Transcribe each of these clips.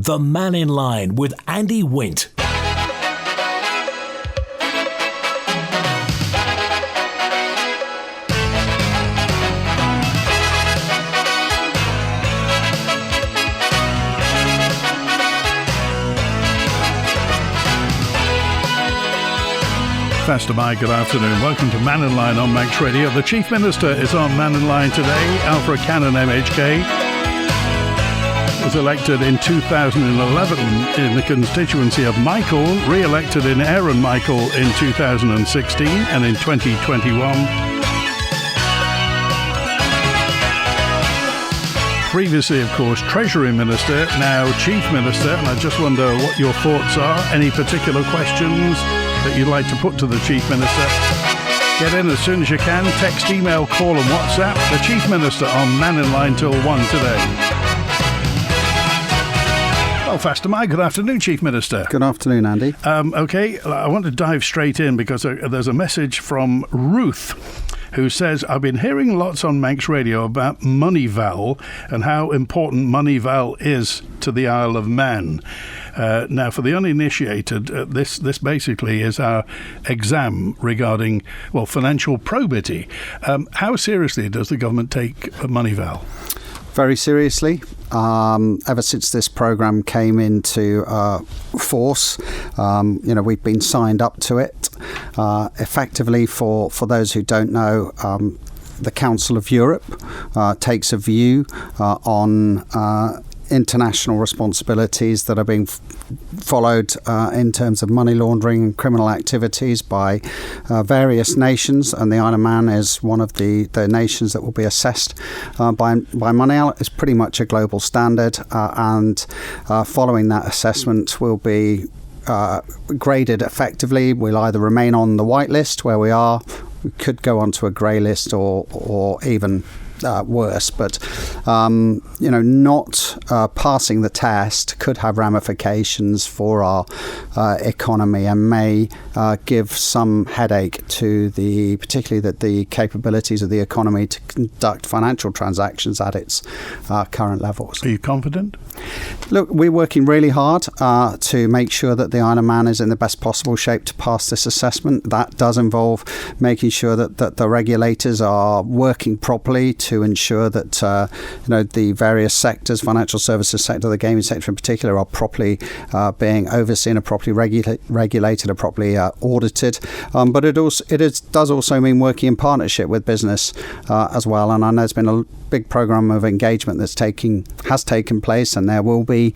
The Mannin Line with Andy Wint. Faster Mike, good afternoon. Welcome to Mannin Line on Manx Radio. The Chief Minister is on Mannin Line today. Alfred Cannan MHK was elected in 2011 in the constituency of Michael, re-elected in Erin Michael in 2016 and in 2021. Previously, of course, Treasury Minister, now Chief Minister, and I just wonder what your thoughts are. Any particular questions that you'd like to put to the Chief Minister? Get in as soon as you can. Text, email, call and WhatsApp. The Chief Minister on Mannin Line till 1 today. Well, Faster Mike, good afternoon, Chief Minister. Good afternoon, Andy. OK, I want to dive straight in because there's a message from Ruth, who says, I've been hearing lots on Manx Radio about Moneyval and how important Moneyval is to the Isle of Man. Now, for the uninitiated, this basically is our exam regarding, well, financial probity. How seriously does the government take Moneyval? Very seriously. Ever since this programme came into force, we've been signed up to it. Effectively, for those who don't know, the Council of Europe takes a view on international responsibilities that are being followed in terms of money laundering and criminal activities by various nations, and the Isle of Man is one of the nations that will be assessed by Moneyval. It's pretty much a global standard, and following that assessment will be graded effectively. We'll either remain on the white list where we are, we could go onto a grey list, or even worse, but not passing the test could have ramifications for our economy and may give some headache to particularly the capabilities of the economy to conduct financial transactions at its current levels. Are you confident? Look, we're working really hard to make sure that the Isle of Man is in the best possible shape to pass this assessment. That does involve making sure that the regulators are working properly to ensure that the various sectors, financial services sector, the gaming sector in particular, are properly being overseen, are properly regulated, are properly audited. But it does also mean working in partnership with business as well. And I know there's been a big program of engagement has taken place, and there will be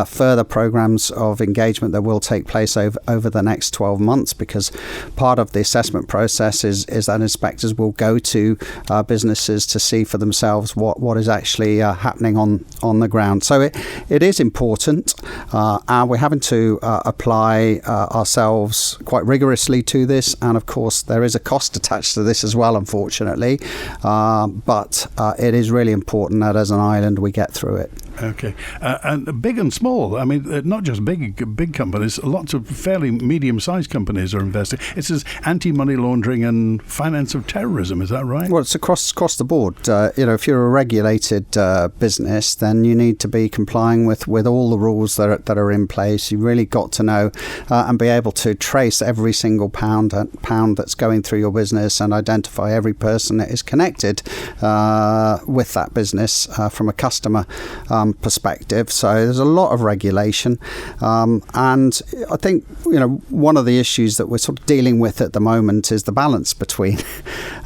further programs of engagement that will take place over the next 12 months, because part of the assessment process is that inspectors will go to businesses to see for themselves what is actually happening on the ground. So it is important, and we're having to apply ourselves quite rigorously to this, and of course there is a cost attached to this as well, unfortunately, but it is really important that as an island we get through it. Okay. And big and small, I mean, not just big companies, lots of fairly medium-sized companies are investing. It says anti-money laundering and finance of terrorism, is that right? Well, it's across the board. If you're a regulated business, then you need to be complying with all the rules that are in place. You really got to know and be able to trace every single pound that's going through your business and identify every person that is connected with that business from a customer perspective. So there's a lot of regulation, and I think one of the issues that we're sort of dealing with at the moment is the balance between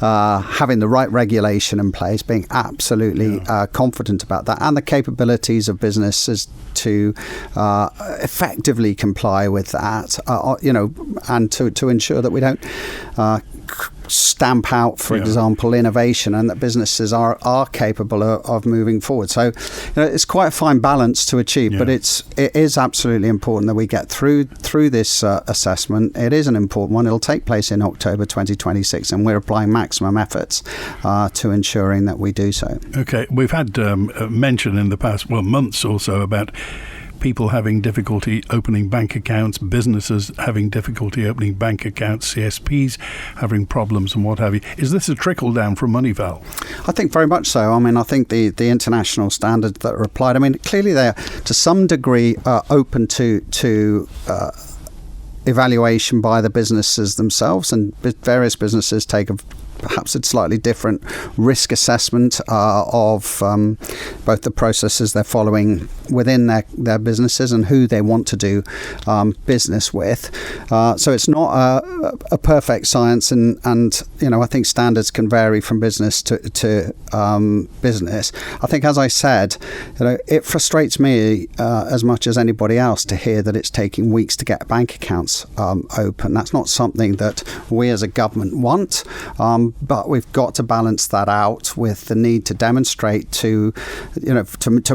having the right regulation in place, being absolutely confident about that, and the capabilities of businesses to effectively comply with that, and to ensure that we don't stamp out, for example, innovation, and that businesses are capable of moving forward. So it's quite a fine balance to achieve, but it is absolutely important that we get through this assessment. It is an important one. It'll take place in October 2026, and we're applying maximum efforts to ensuring that we do so. Okay, we've had mention in the past months or so about people having difficulty opening bank accounts, businesses having difficulty opening bank accounts, CSPs having problems and what have you. Is this a trickle down from Moneyval? I think very much so. I mean, I think the international standards that are applied, I mean, clearly they are to some degree open to evaluation by the businesses themselves, and various businesses take perhaps a slightly different risk assessment of both the processes they're following within their businesses and who they want to do business with. So it's not a perfect science, and I think standards can vary from business to business. I think, as I said, it frustrates me as much as anybody else to hear that it's taking weeks to get bank accounts open. That's not something that we as a government want. But we've got to balance that out with the need to demonstrate to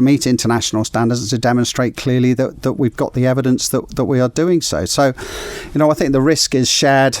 meet international standards and to demonstrate clearly that we've got the evidence that we are doing so. So, I think the risk is shared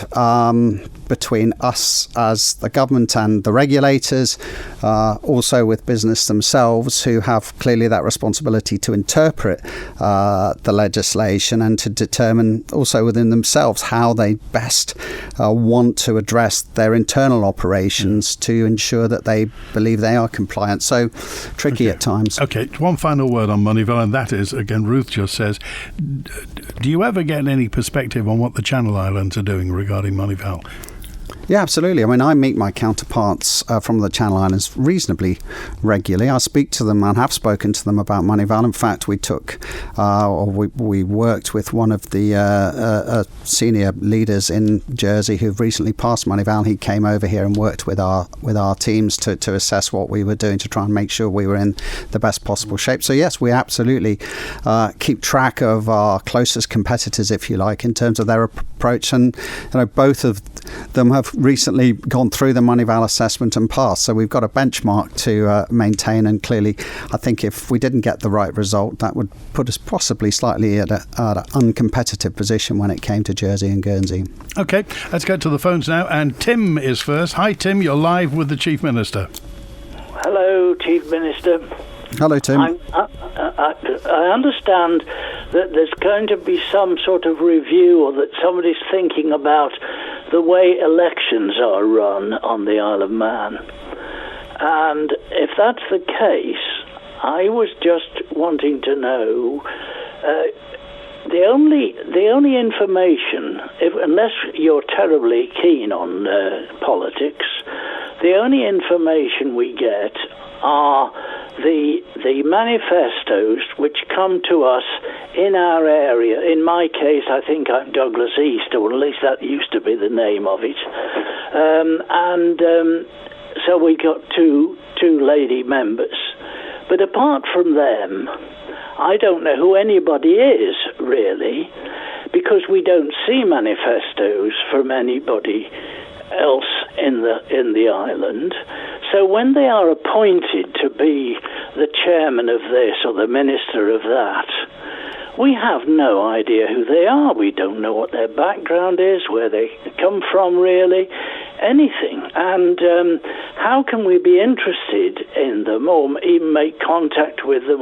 between us as the government and the regulators, also with business themselves, who have clearly that responsibility to interpret the legislation and to determine also within themselves how they best want to address their internal operations to ensure that they believe they are compliant. So tricky at times. Okay, one final word on Moneyval, and that is, again, Ruth just says, do you ever get any perspective on what the Channel Islands are doing regarding Moneyval? Yeah, absolutely. I mean, I meet my counterparts from the Channel Islands reasonably regularly. I speak to them and have spoken to them about Moneyval. In fact, we worked with one of the senior leaders in Jersey who've recently passed Moneyval. He came over here and worked with our teams to assess what we were doing to try and make sure we were in the best possible shape. So yes, we absolutely keep track of our closest competitors, if you like, in terms of their approach. And both of them have recently gone through the Moneyval assessment and passed, so we've got a benchmark to maintain, and clearly I think if we didn't get the right result, that would put us possibly slightly at an uncompetitive position when it came to Jersey and Guernsey. Okay, let's go to the phones now, and Tim is first. Hi Tim, you're live with the Chief Minister. Hello, Chief Minister. Hello, Tim. I understand that there's going to be some sort of review, or that somebody's thinking about the way elections are run on the Isle of Man. And if that's the case, I was just wanting to know, the only information, unless you're terribly keen on politics, the only information we get are the manifestos which come to us in our area. In my case, I think I'm Douglas East, or at least that used to be the name of it. So we got two lady members. But apart from them, I don't know who anybody is, really, because we don't see manifestos from anybody else in the island. So when they are appointed to be the chairman of this or the minister of that, we have no idea who they are. We don't know what their background is, where they come from, really, anything. And how can we be interested in them or even make contact with them?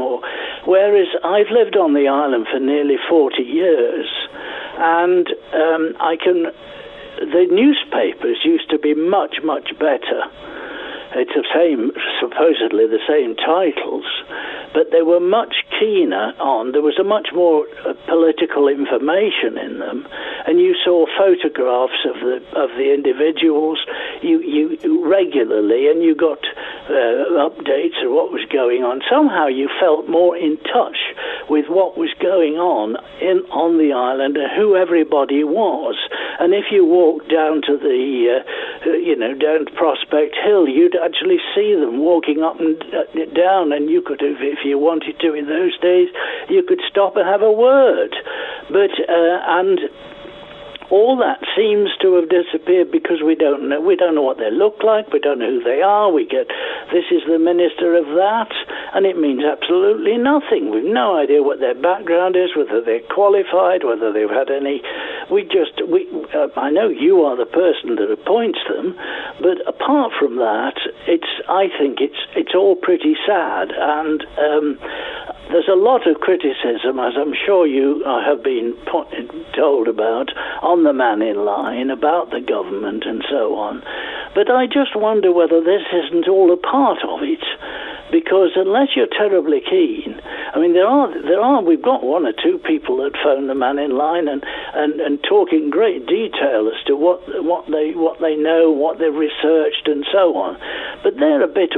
Whereas I've lived on the island for nearly 40 years, and the newspapers used to be much, much better. It's supposedly the same titles, but they were much keener on, there was a much more political information in them, and you saw photographs of the individuals you regularly, and you got updates of what was going on. Somehow you felt more in touch with what was going on the island and who everybody was. And if you walked down to down to Prospect Hill, you'd actually see them walking up and down, and you could, if you wanted to in those days, you could stop and have a word. But and all that seems to have disappeared because we don't know what they look like, we don't know who they are. We get, this is the minister of that, and it means absolutely nothing. We've no idea what their background is, whether they're qualified, whether they've had any. I know you are the person that appoints them, but apart from that, I think it's all pretty sad. And there's a lot of criticism, as I'm sure you have been told about, on the Mannin Line, about the government and so on. But I just wonder whether this isn't all a part of it. Because unless you're terribly keen, I mean, we've got one or two people that phone the Mannin Line and talk in great detail as to what they know, what they've researched, and so on. But they're a bit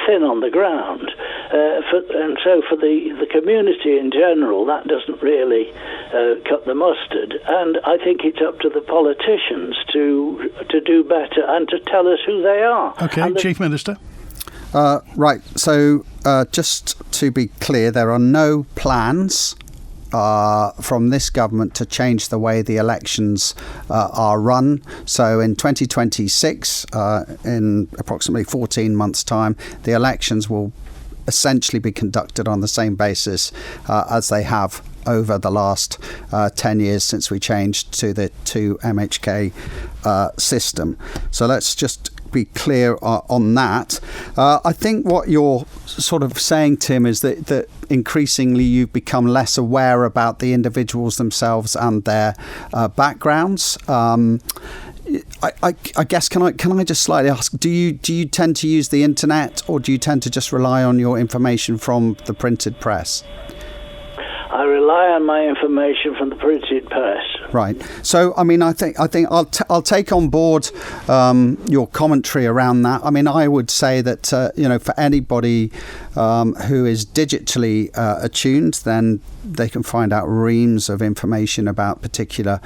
thin on the ground, and so for the community in general, that doesn't really cut the mustard. And I think it's up to the politicians to do better and to tell us who they are. Okay, Chief Minister. Right, so just to be clear, there are no plans from this government to change the way the elections are run. So in 2026, in approximately 14 months' time, the elections will essentially be conducted on the same basis as they have over the last 10 years since we changed to the 2 MHK system. So let's just be clear on that. I think what you're sort of saying, Tim, is that increasingly you've become less aware about the individuals themselves and their backgrounds. I guess can I just slightly ask, do you tend to use the internet, or do you tend to just rely on your information from the printed press? I rely on my information from the printed press. Right. So, I mean, I think I'll take on board your commentary around that. I mean, I would say that for anybody who is digitally attuned, then they can find out reams of information about particular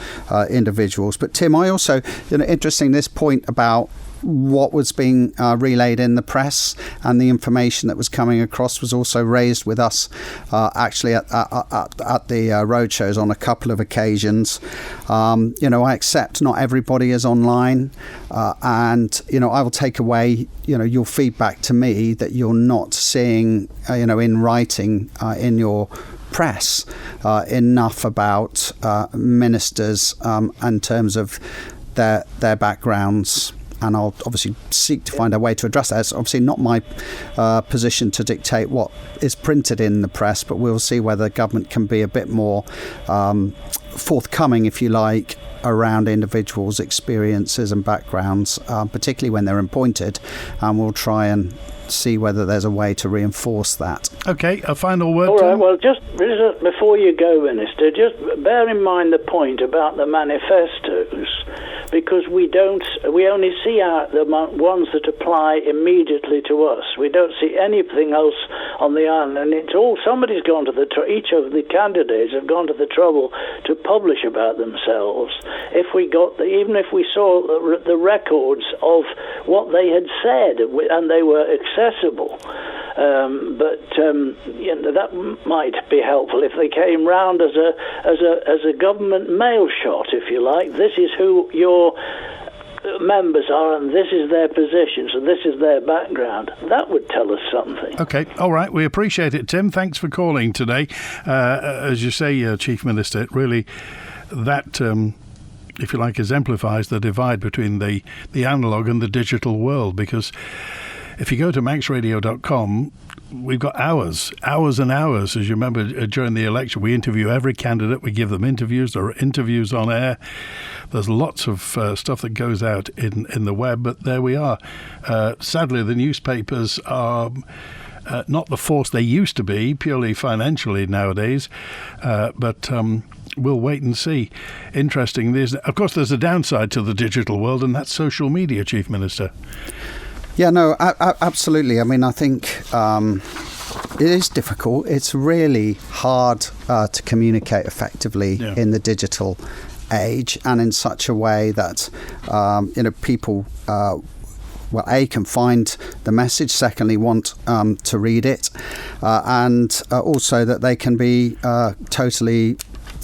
individuals. But Tim, I also, interesting this point about what was being relayed in the press, and the information that was coming across was also raised with us actually at the road shows on a couple of occasions. I accept not everybody is online, and I will take away your feedback to me that you're not seeing in writing in your press enough about ministers in terms of their backgrounds. And I'll obviously seek to find a way to address that. It's obviously not my position to dictate what is printed in the press, but we'll see whether the government can be a bit more forthcoming, if you like, around individuals' experiences and backgrounds, particularly when they're appointed, and we'll try and see whether there's a way to reinforce that. Okay, a final word. All right, well, just before you go, Minister, just bear in mind the point about the manifestos, because we only see the ones that apply immediately to us. We don't see anything else on the island, and it's all somebody's gone to each of the candidates have gone to the trouble to publish about themselves. Even if we saw the records of what they had said, and they were accessible, that might be helpful if they came round as a government mail shot, if you like. This is who your members are, and this is their positions, and this is their background. That would tell us something. Okay, all right, we appreciate it, Tim. Thanks for calling today. As you say, Chief Minister, really that if you like, exemplifies the divide between the analogue and the digital world, because if you go to manxradio.com, we've got hours and hours. As you remember, during the election, we interview every candidate. We give them interviews. There are interviews on air. There's lots of stuff that goes out in the web, but there we are. Sadly, the newspapers are not the force they used to be, purely financially nowadays, but we'll wait and see. Interesting. Of course, there's a downside to the digital world, and that's social media, Chief Minister. Yeah, no, absolutely. I mean, I think it is difficult. It's really hard to communicate effectively in the digital age, and in such a way that people can find the message, secondly want to read it, and also that they can be totally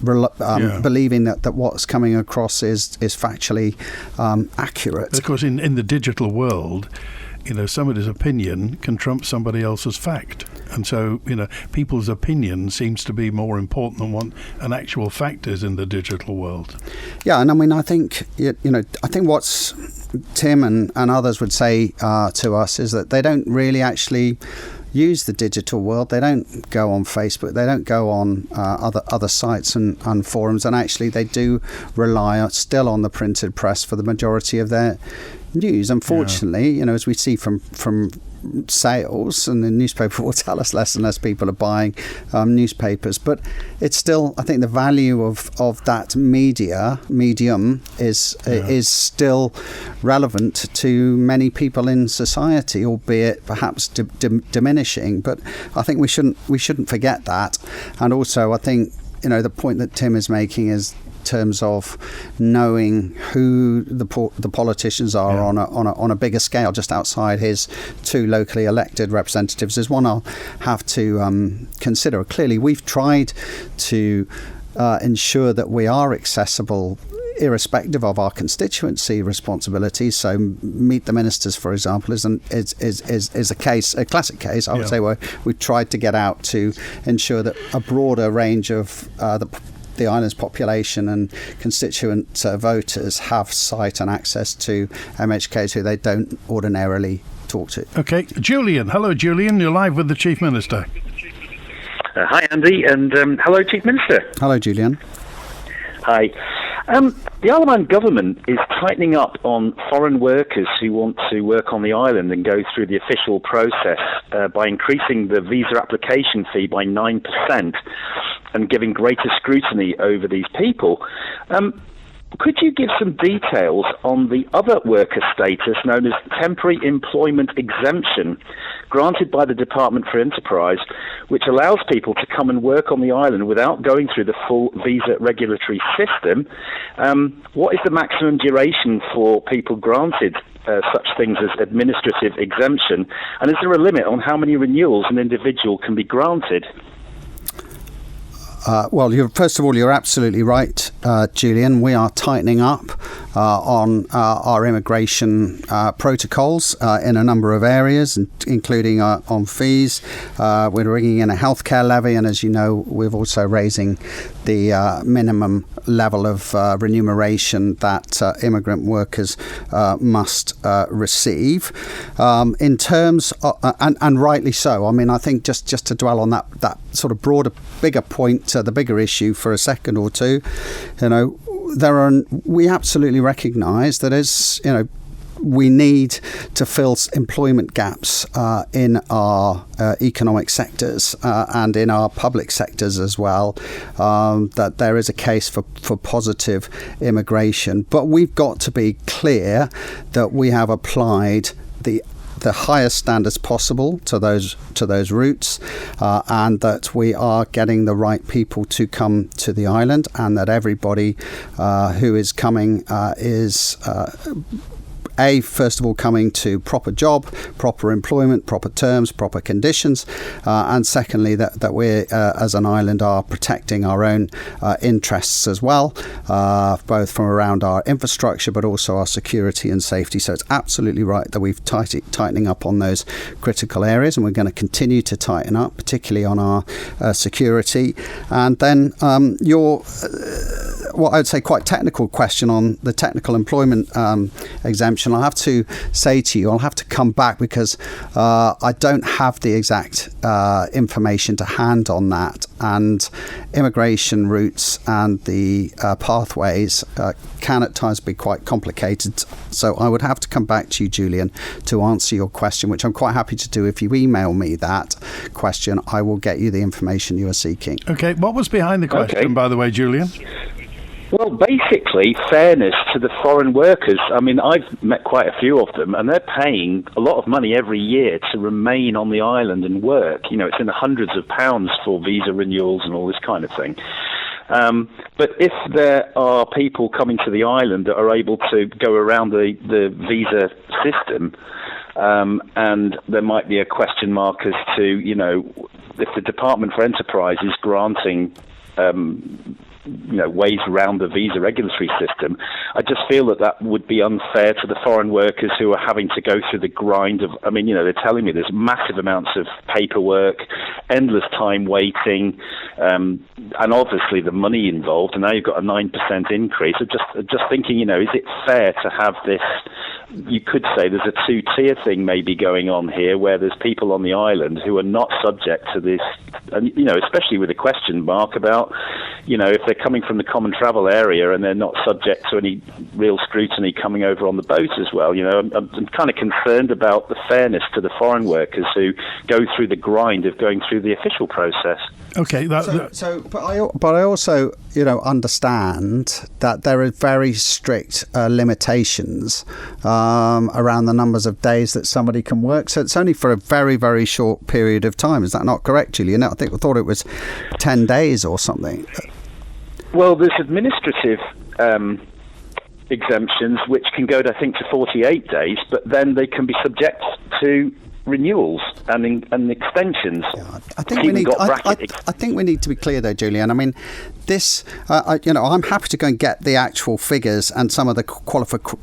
believing that what's coming across is factually accurate. But of course, in the digital world, somebody's opinion can trump somebody else's fact. And so, people's opinion seems to be more important than what an actual fact is in the digital world. Yeah, and I mean, I think, I think what's Tim and others would say to us is that they don't really actually, use the digital world. They don't go on Facebook. They don't go on other sites and forums. And actually, they do rely still on the printed press for the majority of their news. Unfortunately, as we see from sales, and the newspaper will tell us less and less people are buying newspapers, but it's still, I think, the value of that medium is still relevant to many people in society, albeit perhaps diminishing. But I think we shouldn't forget that. And also, I think the point that Tim is making is terms of knowing who the politicians are on a bigger scale, just outside his 2 locally elected representatives, is one I'll have to consider. Clearly, we've tried to ensure that we are accessible irrespective of our constituency responsibilities. So Meet the Ministers, for example, is a classic case, I would say, where we've tried to get out to ensure that a broader range of the island's population and constituent voters have sight and access to MHKs who they don't ordinarily talk to. Okay, Julian. Hello, Julian. You're live with the Chief Minister. Hi, Andy, and hello, Chief Minister. Hello, Julian. Hi. The Isle of Man government is tightening up on foreign workers who want to work on the island and go through the official process by increasing the visa application fee by 9% and giving greater scrutiny over these people. Could you give some details on the other worker status known as temporary employment exemption granted by the Department for Enterprise, which allows people to come and work on the island without going through the full visa regulatory system? What is the maximum duration for people granted such things as administrative exemption? And is there a limit on how many renewals an individual can be granted? Well, first of all, you're absolutely right, Julian. We are tightening up on our immigration protocols in a number of areas, including on fees. We're bringing in a healthcare levy, and as you know, we're also raising the minimum level of remuneration that immigrant workers must receive. In terms of, and rightly so. I mean, I think just to dwell on that sort of broader, bigger point, the bigger issue for a second or two, we absolutely recognise that as we need to fill employment gaps in our economic sectors and in our public sectors as well, that there is a case for positive immigration. But we've got to be clear that we have applied the highest standards possible to those routes, and that we are getting the right people to come to the island, and that everybody who is coming is first of all, coming to proper job, proper employment, proper terms, proper conditions, and secondly, that we as an island are protecting our own interests as well, both from around our infrastructure, but also our security and safety. So it's absolutely right that we've tightening up on those critical areas, and we're going to continue to tighten up, particularly on our security. And then what I would say quite technical question on the technical employment exemption, I'll have to say to you, I'll have to come back because I don't have the exact information to hand on that, and immigration routes and the pathways can at times be quite complicated. So I would have to come back to you, Julian, to answer your question, which I'm quite happy to do. If you email me that question, I will get you the information you are seeking. Okay, what was behind the question, by the way, Julian? Well, basically, fairness to the foreign workers. I mean, I've met quite a few of them, and they're paying a lot of money every year to remain on the island and work. It's in the hundreds of pounds for visa renewals and all this kind of thing. But if there are people coming to the island that are able to go around the visa system, and there might be a question mark as to, if the Department for Enterprise is granting ways around the visa regulatory system, I just feel that would be unfair to the foreign workers who are having to go through the grind of, they're telling me there's massive amounts of paperwork, endless time waiting, and obviously the money involved, and now you've got a 9% increase. So just thinking, is it fair to have this you could say there's a two-tier thing maybe going on here, where there's people on the island who are not subject to this, and especially with a question mark about, if they're coming from the common travel area and they're not subject to any real scrutiny coming over on the boat as well. I'm kind of concerned about the fairness to the foreign workers who go through the grind of going through the official process. Okay, but I also, understand that there are very strict limitations around the numbers of days that somebody can work. So it's only for a very, very short period of time. Is that not correct, Julian? I thought it was 10 days or something. Well, there's administrative exemptions which can go, I think, to 48 days, but then they can be subject to renewals and extensions. Yeah, I think we need to be clear though, Julian. I mean, this, I'm happy to go and get the actual figures and some of the qualification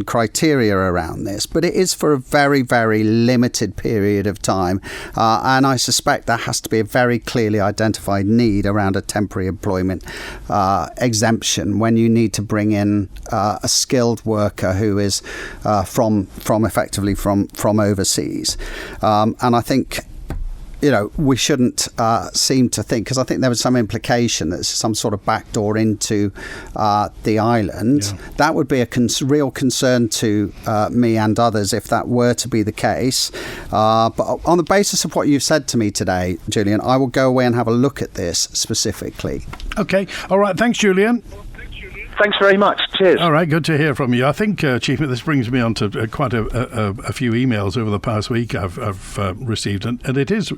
criteria around this, but it is for a very, very limited period of time, and I suspect there has to be a very clearly identified need around a temporary employment exemption when you need to bring in a skilled worker who is from effectively from overseas, and I think we shouldn't seem to think, because I think there was some implication that it's some sort of backdoor into the island. Yeah. That would be a real concern to me and others if that were to be the case. But on the basis of what you've said to me today, Julian, I will go away and have a look at this specifically. Okay. All right. Thanks, Julian. Thanks very much. Cheers. All right, good to hear from you. I think, Chief, this brings me on to quite a few emails over the past week I've received, and it is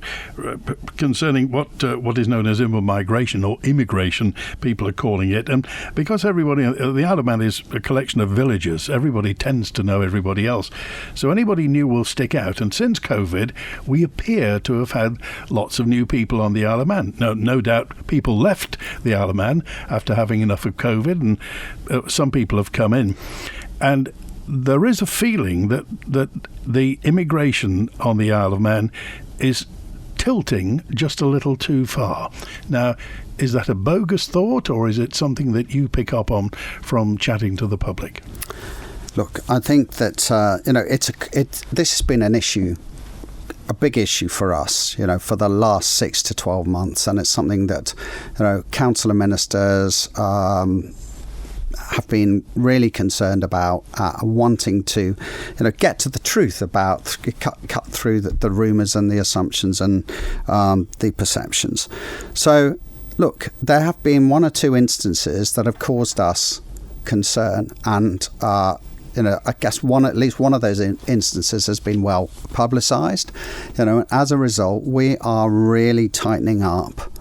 concerning what is known as immigration or immigration, people are calling it. And because everybody, the Isle of Man is a collection of villages, everybody tends to know everybody else. So anybody new will stick out. And since COVID, we appear to have had lots of new people on the Isle of Man. No doubt people left the Isle of Man after having enough of COVID, and some people have come in, and there is a feeling that the immigration on the Isle of Man is tilting just a little too far. Now, is that a bogus thought, or is it something that you pick up on from chatting to the public? Look, I think that this has been an issue, a big issue for us, for the last 6 to 12 months, and it's something that council and ministers have been really concerned about, wanting to get to the truth about, cut through the rumours and the assumptions and the perceptions. So look, there have been one or two instances that have caused us concern, and I guess at least one of those instances has been well publicised. As a result, we are really tightening up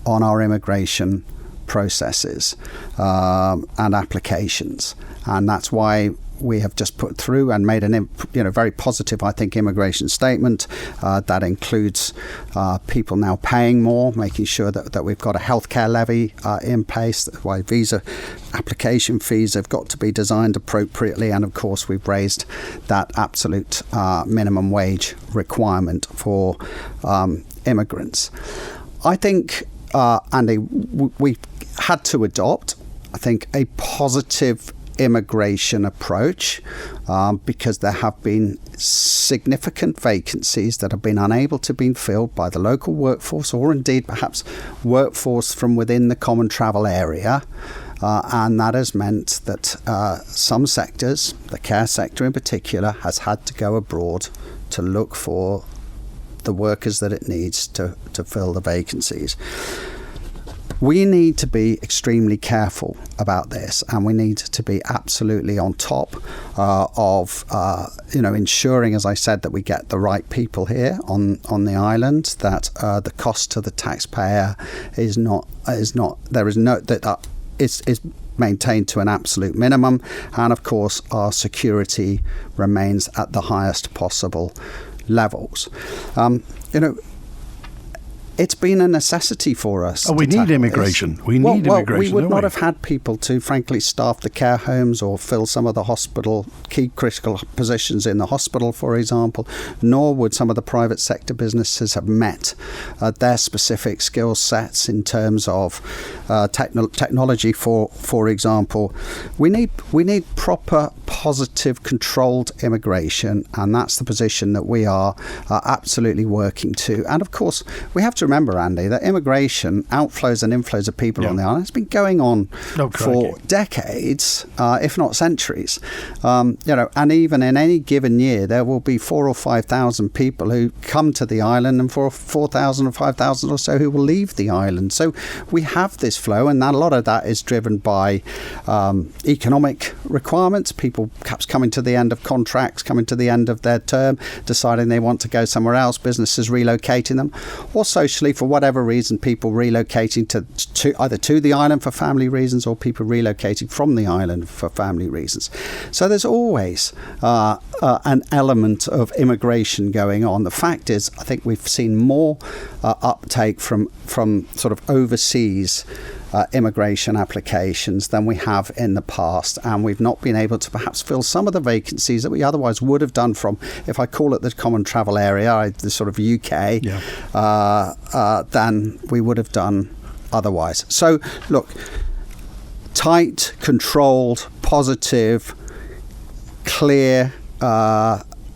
on our immigration processes and applications, and that's why we have just put through and made an very positive, I think, immigration statement that includes people now paying more, making sure that we've got a healthcare levy in place. That's why visa application fees have got to be designed appropriately, and of course we've raised that absolute minimum wage requirement for immigrants. I think, Andy, we had to adopt, I think, a positive immigration approach because there have been significant vacancies that have been unable to be filled by the local workforce, or indeed perhaps workforce from within the common travel area, and that has meant that some sectors, the care sector in particular, has had to go abroad to look for the workers that it needs to fill the vacancies. We need to be extremely careful about this, and we need to be absolutely on top of ensuring, as I said, that we get the right people here on the island, that the cost to the taxpayer is maintained to an absolute minimum, and of course our security remains at the highest possible levels. it's been a necessity for us. We need immigration. We need immigration. We would not have had people to, frankly, staff the care homes or fill some of the hospital key critical positions in the hospital, for example, nor would some of the private sector businesses have met their specific skill sets in terms of technology, for example. We need proper, positive, controlled immigration, and that's the position that we are absolutely working to. And of course, we have to remember, Andy, that immigration, outflows and inflows of people on the island, has been going on for decades, if not centuries. And even in any given year, there will be 4,000 or 5,000 people who come to the island, and 4,000 or 5,000 or so who will leave the island. So we have this flow, and a lot of that is driven by economic requirements, people perhaps coming to the end of contracts, coming to the end of their term, deciding they want to go somewhere else, businesses relocating them, or socially, for whatever reason, people relocating to either to the island for family reasons, or people relocating from the island for family reasons. So there's always an element of immigration going on. The fact is, I think we've seen more uptake from sort of overseas immigration applications than we have in the past, and we've not been able to perhaps fill some of the vacancies that we otherwise would have done from, if I call it the common travel area, the sort of UK, than we would have done otherwise. So look, tight, controlled, positive, clear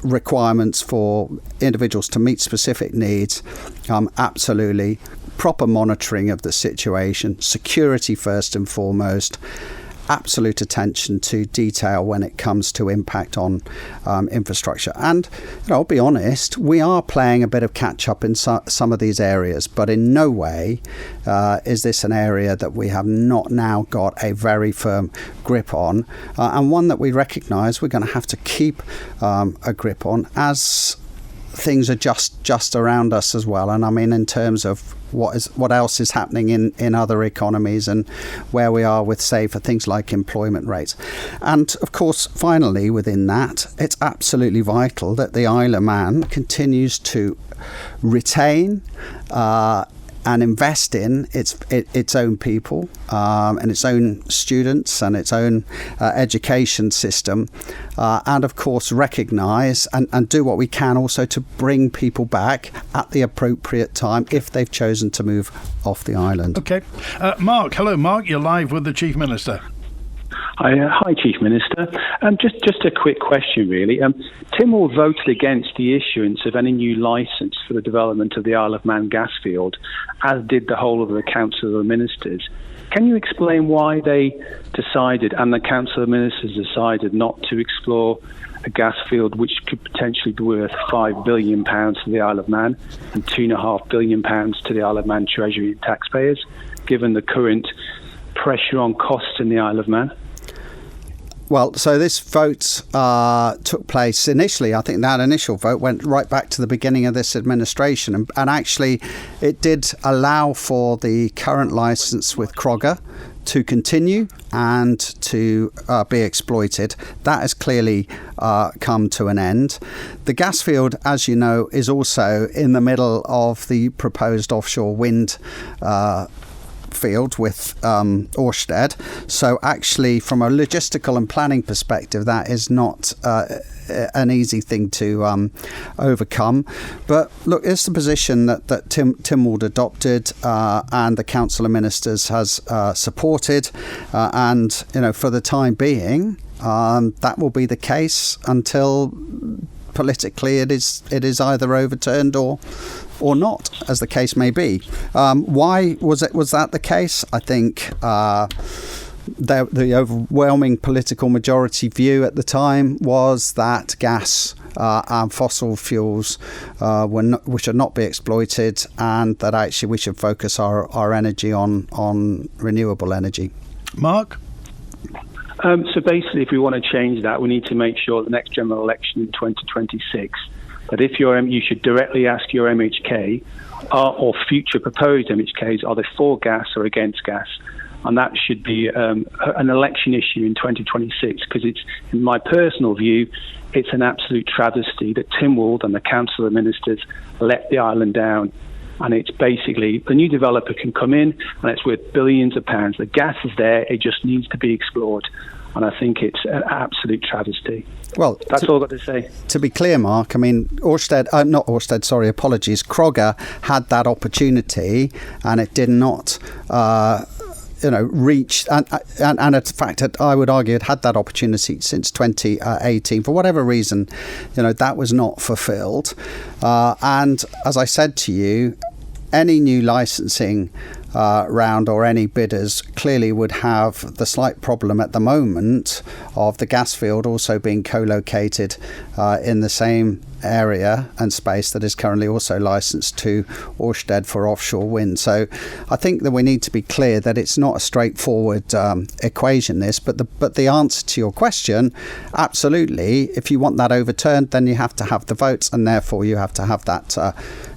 requirements for individuals to meet specific needs, absolutely. Proper monitoring of the situation, security first and foremost, absolute attention to detail when it comes to impact on infrastructure. And I'll be honest, we are playing a bit of catch up in some of these areas, but in no way is this an area that we have not now got a very firm grip on, and one that we recognise we're going to have to keep a grip on as things are just around us as well. And I mean, in terms of what else is happening in other economies, and where we are with, say, for things like employment rates. And of course, finally, within that, it's absolutely vital that the Isle of Man continues to retain and invest in its own people and its own students and its own education system, and of course recognise and do what we can also to bring people back at the appropriate time if they've chosen to move off the island. Okay. Mark, hello Mark, you're live with the Chief Minister. Hi, Chief Minister. Just a quick question, really. Tynwald voted against the issuance of any new licence for the development of the Isle of Man gas field, as did the whole of the Council of Ministers. Can you explain why they decided, and the Council of Ministers decided, not to explore a gas field which could potentially be worth £5 billion to the Isle of Man and £2.5 billion to the Isle of Man Treasury and taxpayers, given the current pressure on costs in the Isle of Man? Well, so this vote took place initially. I think that initial vote went right back to the beginning of this administration. And actually, it did allow for the current licence with Crogga to continue and to be exploited. That has clearly come to an end. The gas field, as you know, is also in the middle of the proposed offshore wind field with Ørsted. So actually, from a logistical and planning perspective, that is not an easy thing to overcome. But look, it's the position that Tynwald adopted and the Council of Ministers has supported, and for the time being, that will be the case until politically it is either overturned or not, as the case may be. Why was that the case? I think the overwhelming political majority view at the time was that gas and fossil fuels we should not be exploited, and that actually we should focus our energy on renewable energy. Mark? So basically, if we want to change that, we need to make sure the next general election in 2026, that if you should directly ask your MHK or future proposed MHKs, are they for gas or against gas? And that should be an election issue in 2026, because it's, in my personal view, it's an absolute travesty that Tynwald and the Council of Ministers let the island down. and it's basically a new developer can come in and it's worth billions of pounds. The gas is there, it just needs to be explored. And I think it's an absolute travesty. Well, that's all I've got to say. To be clear, Mark, I mean, Crogga had that opportunity and it did not reach, and in fact, I would argue it had that opportunity since 2018. For whatever reason, that was not fulfilled. And as I said to you, any new licensing round or any bidders clearly would have the slight problem at the moment of the gas field also being co-located in the same area and space that is currently also licensed to Ørsted for offshore wind. So I think that we need to be clear that it's not a straightforward equation, this, but the answer to your question, absolutely, if you want that overturned, then you have to have the votes, and therefore you have to have that.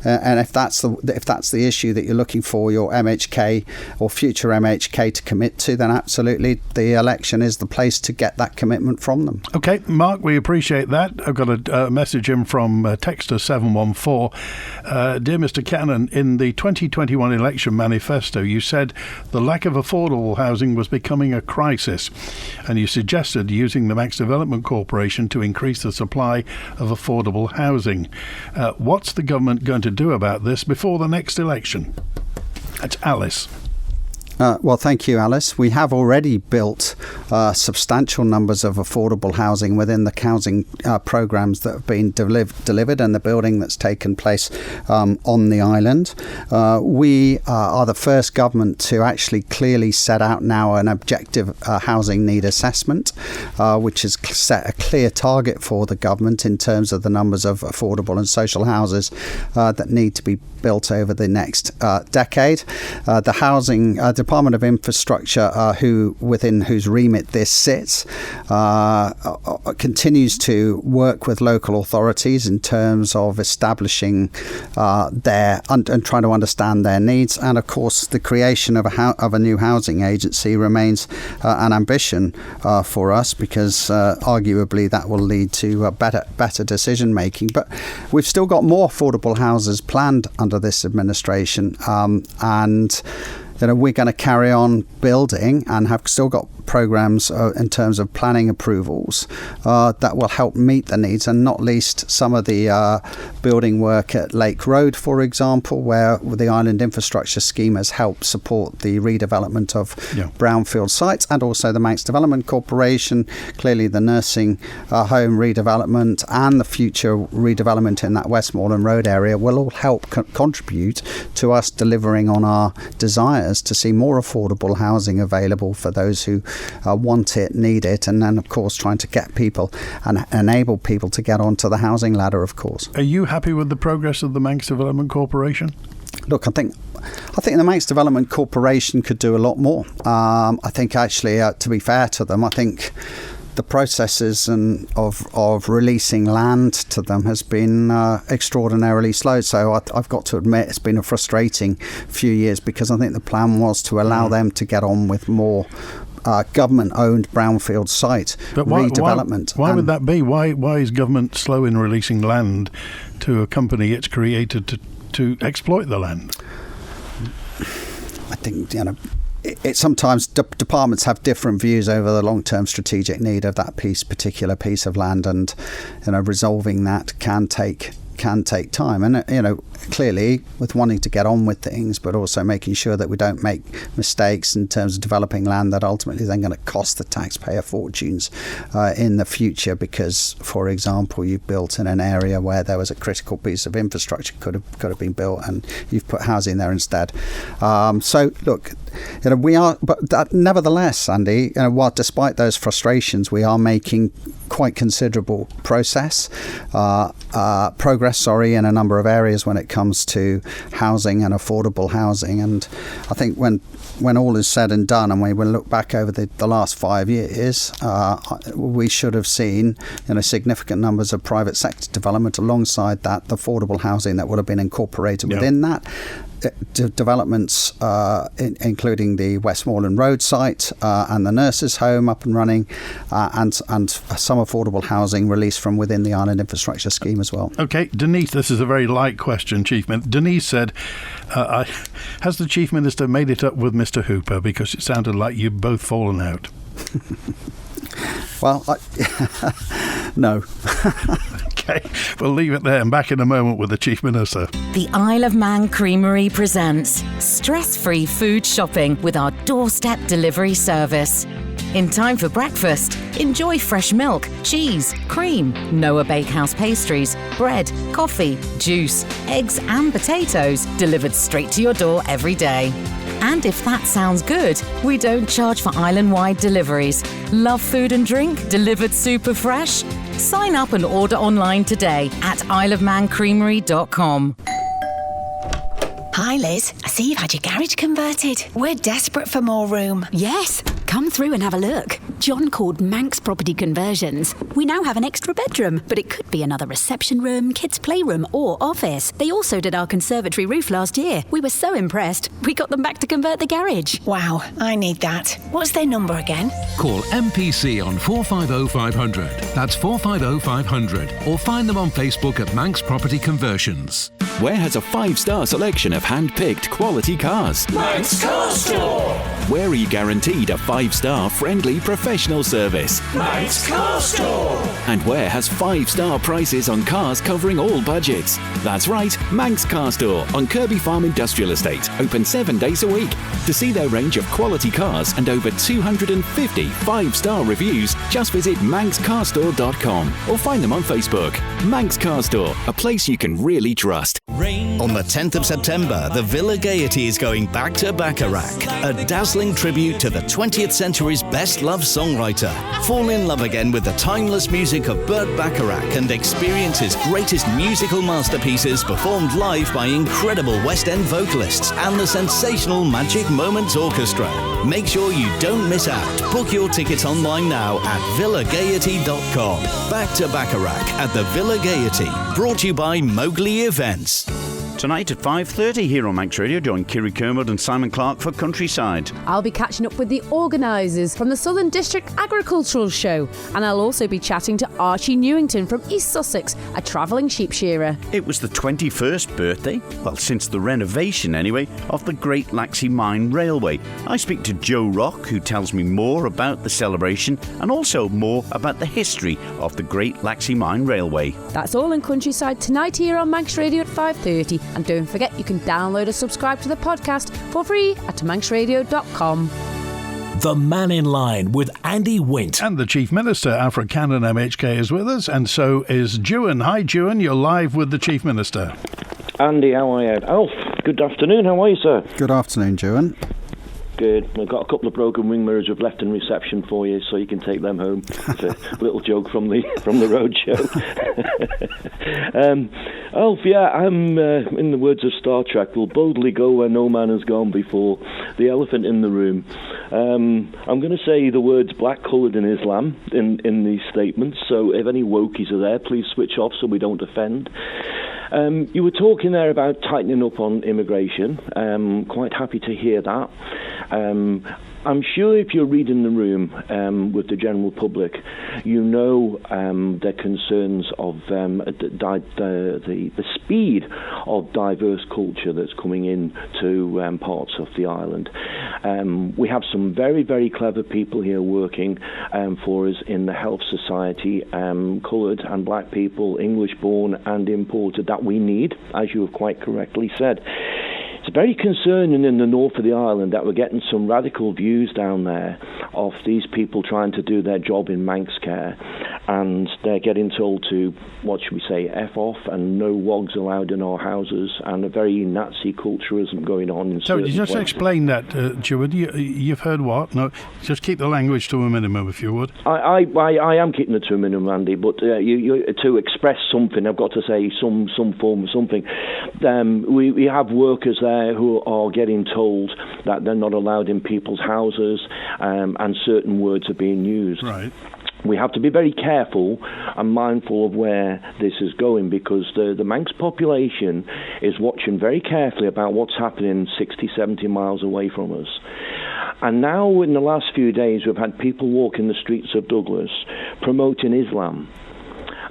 And if that's the issue that you're looking for your MHK or future MHK to commit to, then absolutely the election is the place to get that commitment from them. Okay, Mark, we appreciate that. I've got a message in from Texter 714. Dear Mr. Cannan, in the 2021 election manifesto, you said the lack of affordable housing was becoming a crisis, and you suggested using the Manx Development Corporation to increase the supply of affordable housing. What's the government going to do about this before the next election? That's Alice. Well, thank you, Alice. We have already built substantial numbers of affordable housing within the housing programmes that have been delivered and the building that's taken place on the island. We are the first government to actually clearly set out now an objective housing need assessment, which has set a clear target for the government in terms of the numbers of affordable and social houses that need to be built over the next decade. The housing Department of Infrastructure, within whose remit this sits, continues to work with local authorities in terms of establishing their and trying to understand their needs. And of course, the creation of a new housing agency remains an ambition for us, because arguably that will lead to better decision making. But we've still got more affordable houses planned under this administration, and we're going to carry on building and have still got programmes in terms of planning approvals that will help meet the needs, and not least some of the building work at Lake Road, for example, where the Island Infrastructure Scheme has helped support the redevelopment of brownfield sites, and also the Manx Development Corporation, clearly the nursing home redevelopment and the future redevelopment in that Westmoreland Road area will all help contribute to us delivering on our desires to see more affordable housing available for those who want it, need it, and then of course trying to get people and enable people to get onto the housing ladder, of course. Are you happy with the progress of the Manx Development Corporation? Look, I think the Manx Development Corporation could do a lot more. I think actually, to be fair to them, I think the processes of releasing land to them has been extraordinarily slow. So I've got to admit it's been a frustrating few years, because I think the plan was to allow them to get on with more government-owned brownfield site redevelopment. Why would that be? Why is government slow in releasing land to a company it's created to exploit the land? I think it sometimes departments have different views over the long-term strategic need of that particular piece of land, and resolving that can take time. And clearly, with wanting to get on with things, but also making sure that we don't make mistakes in terms of developing land that ultimately then going to cost the taxpayer fortunes in the future, because, for example, you've built in an area where there was a critical piece of infrastructure could have been built, and you've put housing there instead. So look, we are, but nevertheless, Andy, while despite those frustrations, we are making quite considerable progress, in a number of areas when it comes to housing and affordable housing. And I think when all is said and done, and we will look back over the last 5 years, we should have seen significant numbers of private sector development alongside that, the affordable housing that would have been incorporated within that. developments, including the Westmoreland Road site and the nurses' home up and running, and some affordable housing released from within the Island Infrastructure Scheme as well. Okay, Denise, this is a very light question, Chief Minister. Denise said, has the Chief Minister made it up with Mr. Hooper? Because it sounded like you've both fallen out. Well, no. Okay, we'll leave it there and back in a moment with the Chief Minister. The Isle of Man Creamery presents stress-free food shopping with our doorstep delivery service. In time for breakfast, enjoy fresh milk, cheese, cream, Noah Bakehouse pastries, bread, coffee, juice, eggs and potatoes delivered straight to your door every day. And if that sounds good, we don't charge for island-wide deliveries. Love food and drink delivered super fresh? Sign up and order online today at isleofmancreamery.com. Hi Liz, I see you've had your garage converted. We're desperate for more room. Yes, come through and have a look. John called Manx Property Conversions. We now have an extra bedroom, but it could be another reception room, kids' playroom or office. They also did our conservatory roof last year. We were so impressed, we got them back to convert the garage. Wow, I need that. What's their number again? Call MPC on 450 500. That's 450 500. Or find them on Facebook at Manx Property Conversions. Where has a 5-star selection of hand-picked quality cars? Manx Car Store. Where are you guaranteed a 5-star friendly professional service? Manx Car Store. And where has 5-star prices on cars covering all budgets? That's right, Manx Car Store on Kirby Farm Industrial Estate, open 7 days a week. To see their range of quality cars and over 250 5-star reviews, just visit manxcarstore.com or find them on Facebook. Manx Car Store, a place you can really trust. On the 10th of September, the Villa Gaiety is going back to Bacharach, a dazzling tribute to the 20th century's best-loved songwriter. Fall in love again with the timeless music of Burt Bacharach and experience his greatest musical masterpieces performed live by incredible West End vocalists and the sensational Magic Moments Orchestra. Make sure you don't miss out. Book your tickets online now at villagaiety.com. Back to Bacharach at the Villa Gaiety, brought to you by Mowgli Events. Tonight at 5:30 here on Manx Radio, join Kiri Kermode and Simon Clark for Countryside. I'll be catching up with the organisers from the Southern District Agricultural Show, and I'll also be chatting to Archie Newington from East Sussex, a travelling sheep shearer. It was the 21st birthday, well, since the renovation anyway, of the Great Laxey Mine Railway. I speak to Joe Rock, who tells me more about the celebration and also more about the history of the Great Laxey Mine Railway. That's all in Countryside tonight here on Manx Radio at 5:30. And don't forget, you can download or subscribe to the podcast for free at manxradio.com. The Mannin Line with Andy Wint. And the Chief Minister, Alfred Cannan MHK, is with us, and so is Juan. Hi, Juan, you're live with the Chief Minister. Andy, how are you? Alf, good afternoon, how are you, sir? Good afternoon, Juan. Good. I've got a couple of broken wing mirrors we've left in reception for you, so you can take them home. It's a little joke from the road show. Alf, yeah, I'm, in the words of Star Trek, will boldly go where no man has gone before. The elephant in the room. I'm going to say the words black coloured in Islam in these statements, so if any wokies are there, please switch off so we don't offend. You were talking there about tightening up on immigration. Quite happy to hear that. I'm sure if you're reading the room with the general public, you know their concerns of the speed of diverse culture that's coming in to parts of the island. We have some very, very clever people here working for us in the Health Society, coloured and black people, English-born and imported, that we need, as you have quite correctly said. It's very concerning in the north of the island that we're getting some radical views down there of these people trying to do their job in Manx care, and they're getting told to, what should we say, F off, and no wogs allowed in our houses, and a very Nazi culturalism going on in certain just places. Explain that, Juan. You've heard what? No, just keep the language to a minimum, if you would. I am keeping it to a minimum, Andy, but you to express something, I've got to say some form of something. We have workers there who are getting told that they're not allowed in people's houses, and certain words are being used. Right. we have to be very careful and mindful of where this is going, because the Manx population is watching very carefully about what's happening 60, 70 miles away from us. And now in the last few days we've had people walking the streets of Douglas promoting Islam.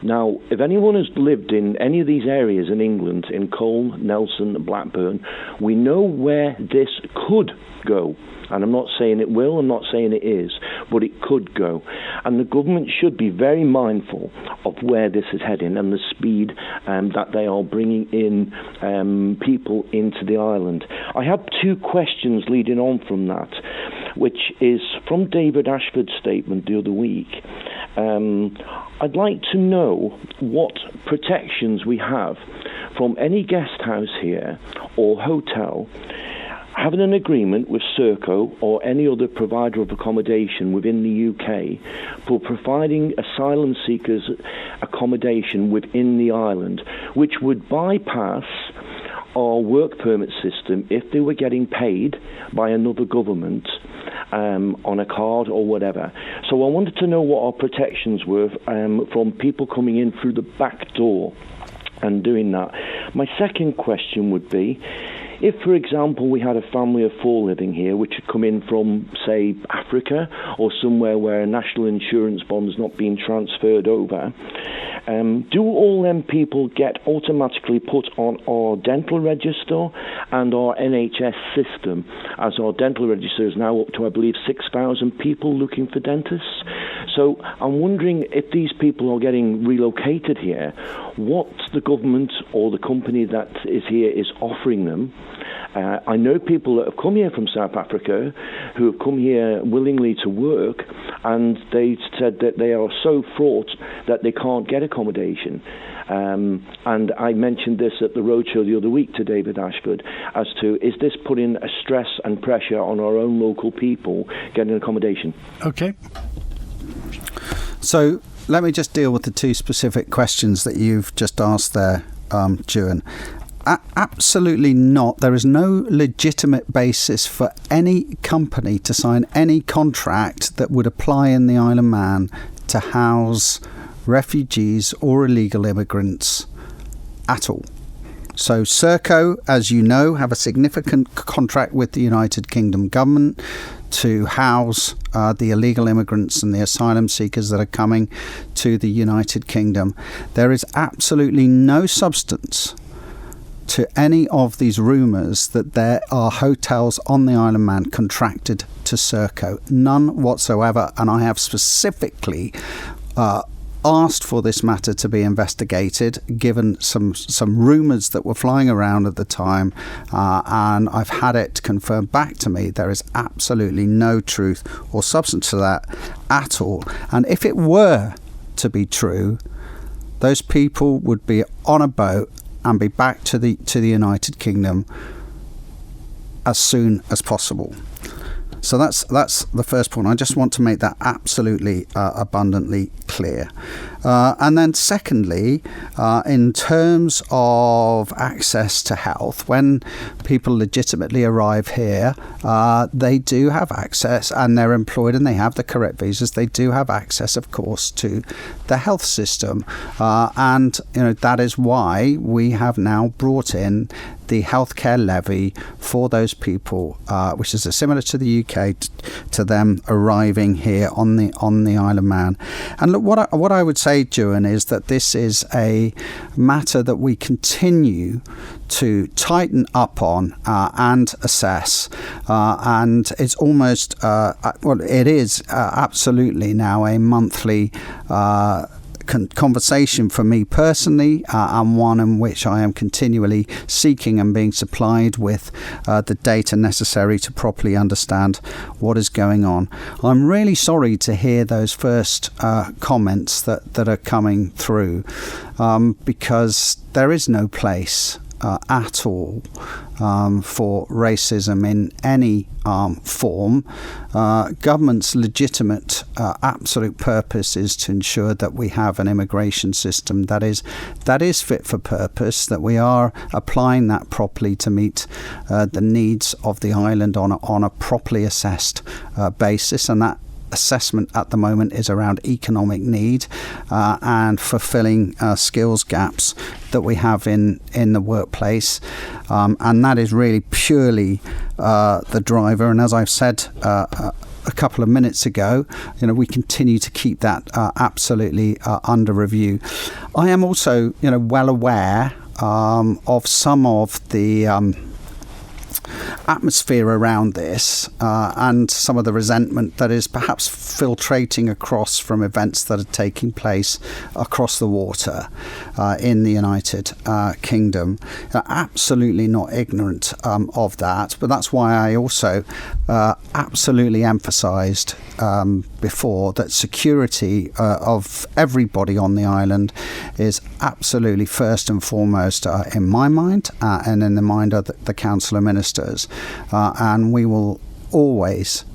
Now, if anyone has lived in any of these areas in England, in Colne, Nelson, Blackburn, we know where this could go. And I'm not saying it will, I'm not saying it is, but it could go. And the government should be very mindful of where this is heading and the speed that they are bringing in people into the island. I have two questions leading on from that, which is from David Ashford's statement the other week. I'd like to know what protections we have from any guest house here or hotel having an agreement with Serco or any other provider of accommodation within the UK for providing asylum seekers accommodation within the island, which would bypass our work permit system if they were getting paid by another government on a card or whatever. So I wanted to know what our protections were from people coming in through the back door and doing that. My second question would be, if, for example, we had a family of 4 living here, which had come in from, say, Africa or somewhere where a national insurance bond's not being transferred over, do all them people get automatically put on our dental register and our NHS system, as our dental register is now up to, I believe, 6,000 people looking for dentists? So I'm wondering if these people are getting relocated here, what the government or the company that is here is offering them. I know people that have come here from South Africa who have come here willingly to work, and they said that they are so fraught that they can't get accommodation. And I mentioned this at the roadshow the other week to David Ashford as to, is this putting a stress and pressure on our own local people getting accommodation? Okay. So let me just deal with the two specific questions that you've just asked there, Juan. Absolutely not. There is no legitimate basis for any company to sign any contract that would apply in the Isle of Man to house refugees or illegal immigrants at all. So Serco, as you know, have a significant contract with the United Kingdom government to house the illegal immigrants and the asylum seekers that are coming to the United Kingdom. There is absolutely no substance to any of these rumours that there are hotels on the Isle of Man contracted to Serco. None whatsoever. And I have specifically asked for this matter to be investigated, given some rumours that were flying around at the time, and I've had it confirmed back to me. There is absolutely no truth or substance to that at all. And if it were to be true, those people would be on a boat and be back to the United Kingdom as soon as possible. So that's the first point. I just want to make that absolutely abundantly clear. And then secondly, in terms of access to health, when people legitimately arrive here, they do have access, and they're employed and they have the correct visas. They do have access, of course, to the health system. And that is why we have now brought in the healthcare levy for those people, which is similar to the UK, to them arriving here on the Isle of Man. And look, what I would say, Juan, is that this is a matter that we continue to tighten up on and assess, and it's almost it is absolutely now a monthly conversation for me personally, and one in which I am continually seeking and being supplied with the data necessary to properly understand what is going on. I'm really sorry to hear those first comments that are coming through, because there is no place at all for racism in any form. Government's legitimate absolute purpose is to ensure that we have an immigration system that is fit for purpose, that we are applying that properly to meet the needs of the island on a properly assessed basis, and that assessment at the moment is around economic need and fulfilling skills gaps that we have in the workplace, and that is really purely the driver. And as I've said a couple of minutes ago, we continue to keep that absolutely under review. I am also, well aware of some of the atmosphere around this and some of the resentment that is perhaps filtrating across from events that are taking place across the water in the United Kingdom. Absolutely not ignorant of that, but that's why I also absolutely emphasised before that security of everybody on the island is absolutely first and foremost in my mind and in the mind of the Council of Ministers, and we will always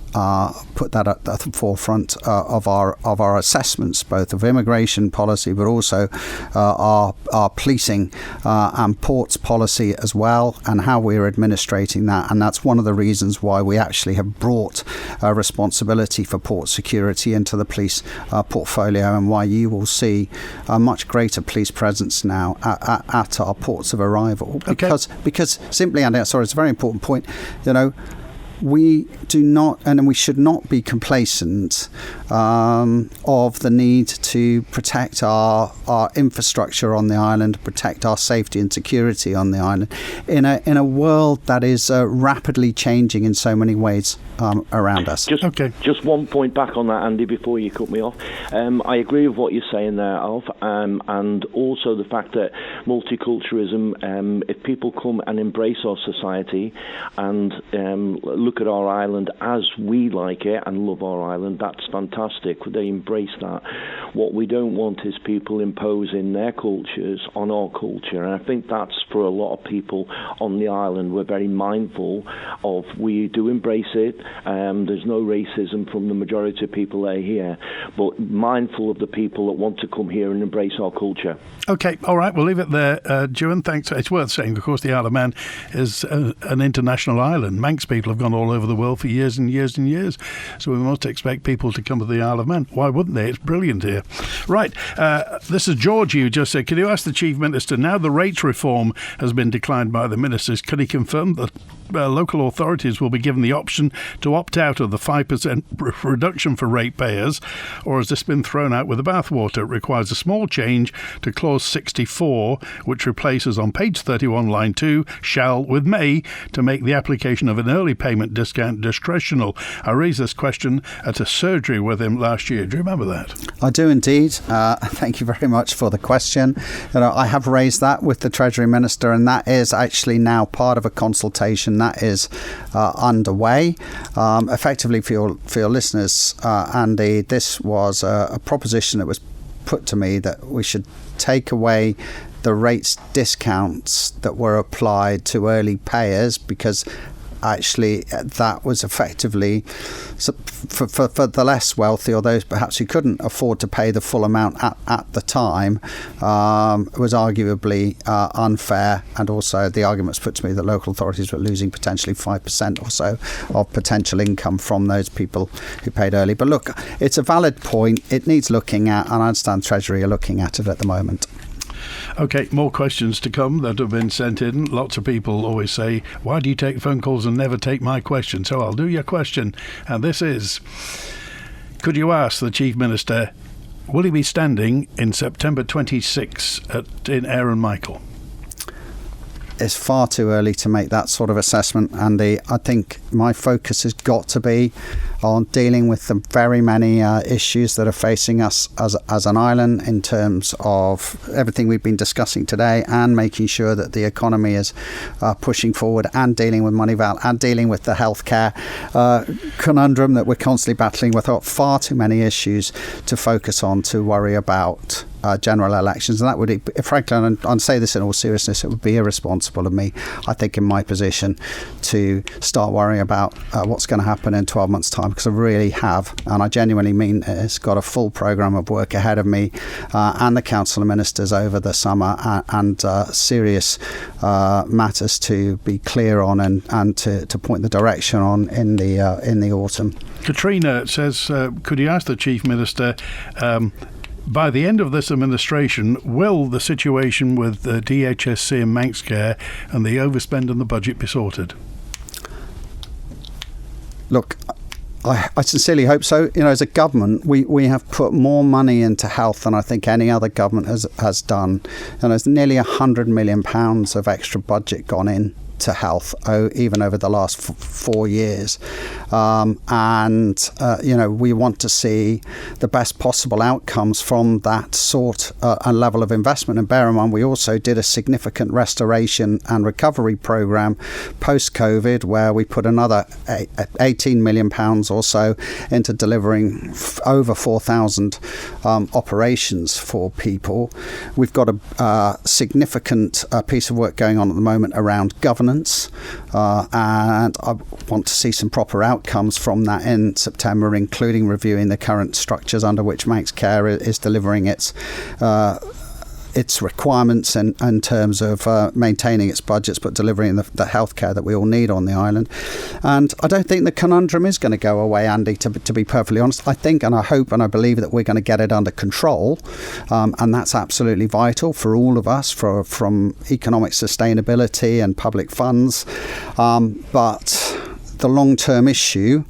put that at the forefront of our assessments, both of immigration policy, but also our policing and ports policy as well, and how we're administrating that. And that's one of the reasons why we actually have brought responsibility for port security into the police portfolio, and why you will see a much greater police presence now at our ports of arrival. Because simply, and sorry, it's a very important point, we do not, and we should not be complacent of the need to protect our infrastructure on the island, protect our safety and security on the island, in a world that is rapidly changing in so many ways around us. Just one point back on that, Andy, before you cut me off. I agree with what you're saying there, Alf, and also the fact that multiculturalism, if people come and embrace our society and look at our island as we like it and love our island, that's fantastic. They embrace that. What we don't want is people imposing their cultures on our culture, and I think that's for a lot of people on the island. We're very mindful of, we do embrace it. There's no racism from the majority of people that are here, but mindful of the people that want to come here and embrace our culture. Okay, all right, we'll leave it there. Ewan, thanks. It's worth saying, of course, the Isle of Man is an international island. Manx people have gone all over the world for years and years and years, so we must expect people to come to the Isle of Man. Why wouldn't they? It's brilliant here. Right, this is George, who just said, can you ask the Chief Minister, now the rates reform has been declined by the ministers, can he confirm that local authorities will be given the option to opt out of the 5% reduction for ratepayers, or has this been thrown out with the bathwater? It requires a small change to clause 64, which replaces on page 31 line 2 shall with may to make the application of an early payment discount discretional. I raised this question at a surgery with him last year. Do you remember that? I do indeed. Thank you very much for the question. I have raised that with the Treasury Minister, and that is actually now part of a consultation that is underway. Effectively, for your listeners, Andy, this was a proposition that was put to me that we should take away the rates discounts that were applied to early payers, because actually that was effectively for the less wealthy, or those perhaps who couldn't afford to pay the full amount at the time, was arguably unfair. And also the arguments put to me that local authorities were losing potentially 5% or so of potential income from those people who paid early. But look, it's a valid point. It needs looking at, and I understand Treasury are looking at it at the moment. Okay, more questions to come that have been sent in. Lots of people always say, why do you take phone calls and never take my question? So I'll do your question. And this is, could you ask the Chief Minister, will he be standing in September 26 in Aaron Michael? It's far too early to make that sort of assessment, Andy. I think my focus has got to be on dealing with the very many issues that are facing us as an island, in terms of everything we've been discussing today, and making sure that the economy is pushing forward, and dealing with Moneyval, and dealing with the healthcare conundrum that we're constantly battling with. Far too many issues to focus on, to worry about general elections. And that would, frankly, and I say this in all seriousness, it would be irresponsible of me, I think, in my position, to start worrying about what's going to happen in 12 months' time because I really have, and I genuinely mean it's got a full programme of work ahead of me and the Council of Ministers over the summer, and serious matters to be clear on and to point the direction on in the autumn. Katrina says, could you ask the Chief Minister, by the end of this administration, will the situation with the DHSC and Manx Care and the overspend in the budget be sorted? Look, I sincerely hope so. As a government, we have put more money into health than I think any other government has done. And there's nearly £100 million of extra budget gone in to health, even over the last 4 years. We want to see the best possible outcomes from that sort and level of investment. And bear in mind, we also did a significant restoration and recovery programme post-COVID, where we put another £18 million or so into delivering over 4,000 operations for people. We've got a significant piece of work going on at the moment around governance, and I want to see some proper outcomes from that in September, including reviewing the current structures under which Manx Care is delivering its requirements in terms of maintaining its budgets, but delivering the healthcare that we all need on the island. And I don't think the conundrum is going to go away, Andy, to be perfectly honest. I think, and I hope and I believe that we're going to get it under control, and that's absolutely vital for all of us, from economic sustainability and public funds. But the long-term issue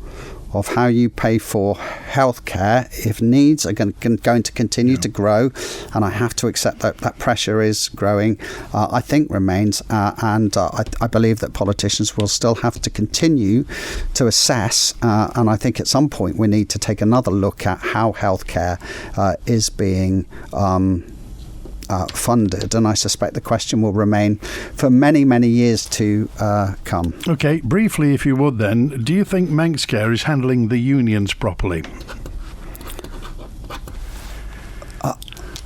of how you pay for healthcare, if needs are going to continue to grow, and I have to accept that pressure is growing, I think remains, and I believe that politicians will still have to continue to assess, and I think at some point we need to take another look at how healthcare is being funded, and I suspect the question will remain for many, many years to come. Okay, briefly, if you would then, do you think Manx Care is handling the unions properly?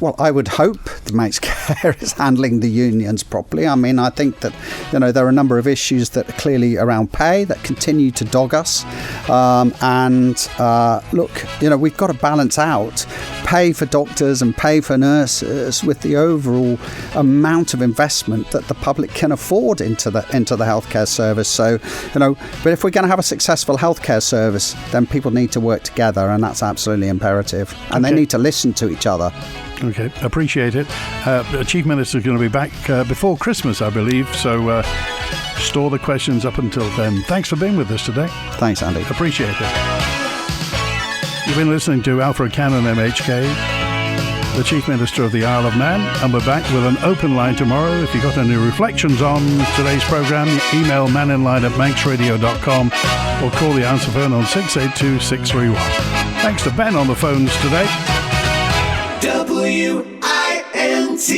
Well, I would hope the Manx Care is handling the unions properly. I mean, I think that, there are a number of issues that are clearly around pay that continue to dog us. Look, we've got to balance out pay for doctors and pay for nurses with the overall amount of investment that the public can afford into the healthcare service. So, but if we're going to have a successful healthcare service, then people need to work together, and that's absolutely imperative. And they need to listen to each other. Okay, appreciate it. The Chief Minister is going to be back before Christmas, I believe, so store the questions up until then. Thanks for being with us today. Thanks, Andy. Appreciate it. You've been listening to Alfred Cannan MHK, the Chief Minister of the Isle of Man, and we're back with an open line tomorrow. If you've got any reflections on today's programme, email manninline@manxradio.com or call the answer phone on 682 631. Thanks to Ben on the phones today. WINT